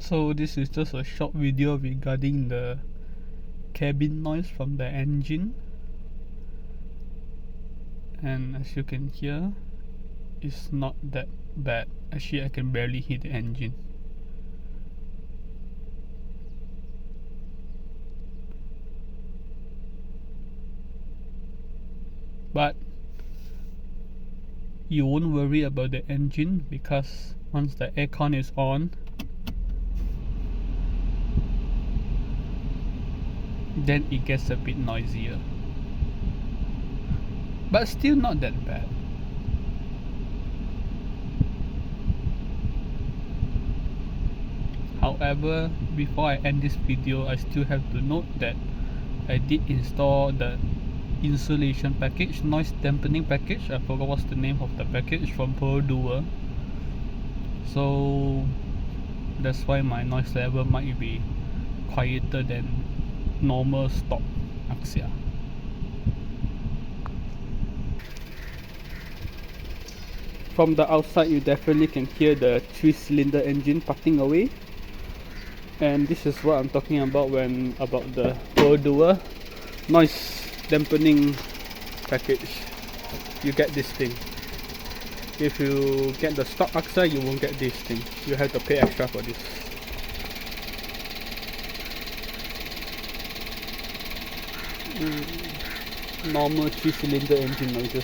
So this is just a short video regarding the cabin noise from the engine, and as you can hear, it's not that bad. Actually, I can barely hear the engine. But you won't worry about the engine, because once the aircon is on, then it gets a bit noisier, but still not that bad. However, before I end this video, I still have to note that I did install the insulation package, noise dampening package. I forgot what's the name of the package, from Peroduas. So that's why my noise level might be quieter than normal stock Axia. From the outside, you definitely can hear the 3-cylinder engine puffing away, and this is what I'm talking about when about the Peroduas noise dampening package. You get this thing. If you get the stock Axia, you won't get this thing. You have to pay extra for this. Normal 3-cylinder engine noises.